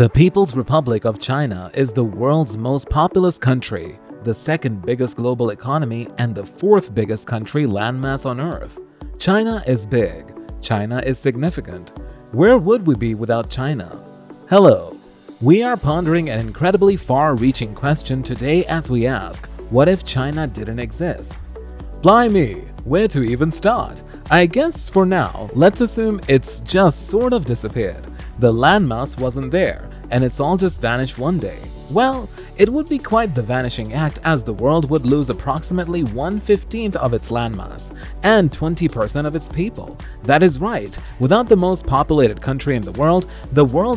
The People's Republic of China is the world's most populous country, the second biggest global economy, and the fourth biggest country landmass on Earth. China is big. China is significant. Where would we be without China? Hello. We are pondering an incredibly far-reaching question today as we ask, what if China didn't exist? Blimey, where to even start? I guess for now, let's assume it's just sort of disappeared. The landmass wasn't there, and it's all just vanished one day. Well, it would be quite the vanishing act, as the world would lose approximately 1/15 of its landmass and 20% of its people. That is right, without the most populated country in the world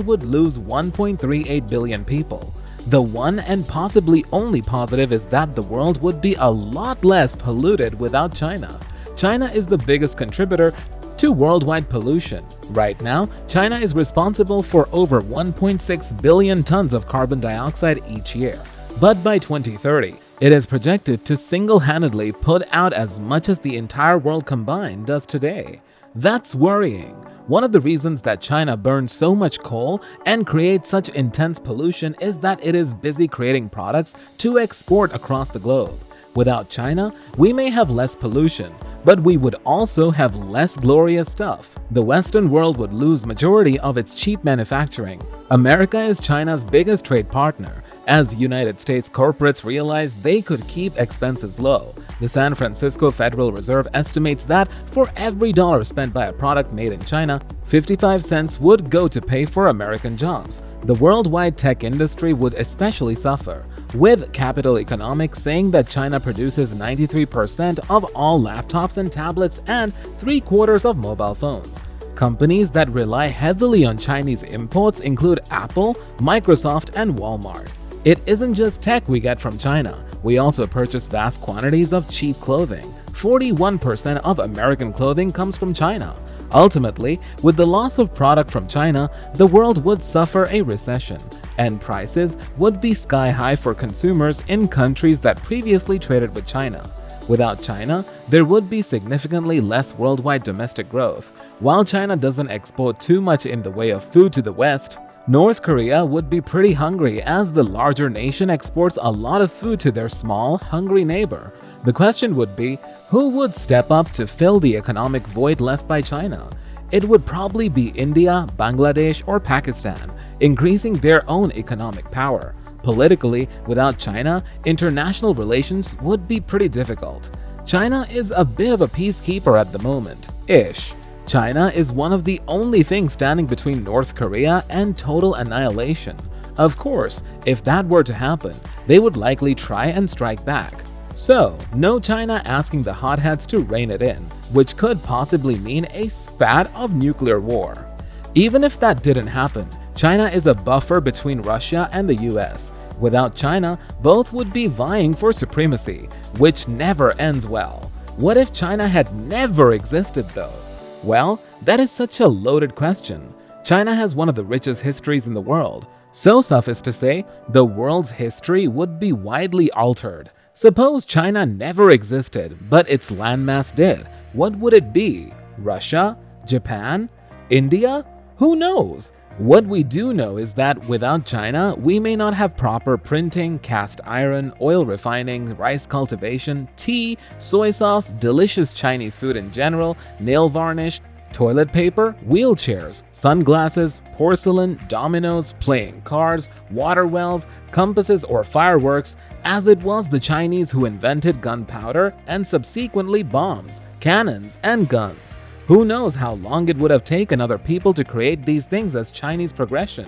would lose 1.38 billion people. The one and possibly only positive is that the world would be a lot less polluted without China. China is the biggest contributor to worldwide pollution. Right now, China is responsible for over 1.6 billion tons of carbon dioxide each year. But by 2030, it is projected to single-handedly put out as much as the entire world combined does today. That's worrying. One of the reasons that China burns so much coal and creates such intense pollution is that it is busy creating products to export across the globe. Without China, we may have less pollution, but we would also have less glorious stuff. The Western world would lose majority of its cheap manufacturing. America is China's biggest trade partner. As United States corporates realized they could keep expenses low, the San Francisco Federal Reserve estimates that for every dollar spent by a product made in China, 55 cents would go to pay for American jobs. The worldwide tech industry would especially suffer, with Capital Economics saying that China produces 93% of all laptops and tablets and 3/4 of mobile phones. Companies that rely heavily on Chinese imports include Apple, Microsoft, and Walmart. It isn't just tech we get from China. We also purchase vast quantities of cheap clothing. 41% of American clothing comes from China. Ultimately, with the loss of product from China, the world would suffer a recession, and prices would be sky-high for consumers in countries that previously traded with China. Without China, there would be significantly less worldwide domestic growth. While China doesn't export too much in the way of food to the West, North Korea would be pretty hungry, as the larger nation exports a lot of food to their small, hungry neighbor. The question would be, who would step up to fill the economic void left by China? It would probably be India, Bangladesh, or Pakistan, increasing their own economic power. Politically, without China, international relations would be pretty difficult. China is a bit of a peacekeeper at the moment-ish. China is one of the only things standing between North Korea and total annihilation. Of course, if that were to happen, they would likely try and strike back. So, no China asking the hotheads to rein it in, which could possibly mean a spat of nuclear war. Even if that didn't happen, China is a buffer between Russia and the US. Without China, both would be vying for supremacy, which never ends well. What if China had never existed though? Well, that is such a loaded question. China has one of the richest histories in the world. So suffice to say, the world's history would be widely altered. Suppose China never existed, but its landmass did. What would it be? Russia? Japan? India? Who knows? What we do know is that without China, we may not have proper printing, cast iron, oil refining, rice cultivation, tea, soy sauce, delicious Chinese food in general, nail varnish, toilet paper, wheelchairs, sunglasses, porcelain, dominoes, playing cards, water wells, compasses, or fireworks, as it was the Chinese who invented gunpowder and subsequently bombs, cannons, and guns. Who knows how long it would have taken other people to create these things, as Chinese progression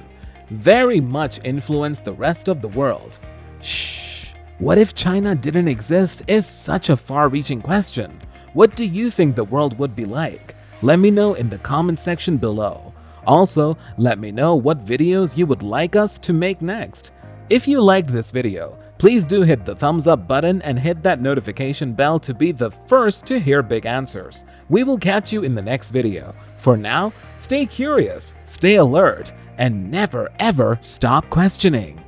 very much influenced the rest of the world. Shh! What if China didn't exist is such a far-reaching question. What do you think the world would be like? Let me know in the comment section below. Also, let me know what videos you would like us to make next. If you liked this video, please do hit the thumbs up button and hit that notification bell to be the first to hear big answers. We will catch you in the next video. For now, stay curious, stay alert, and never ever stop questioning.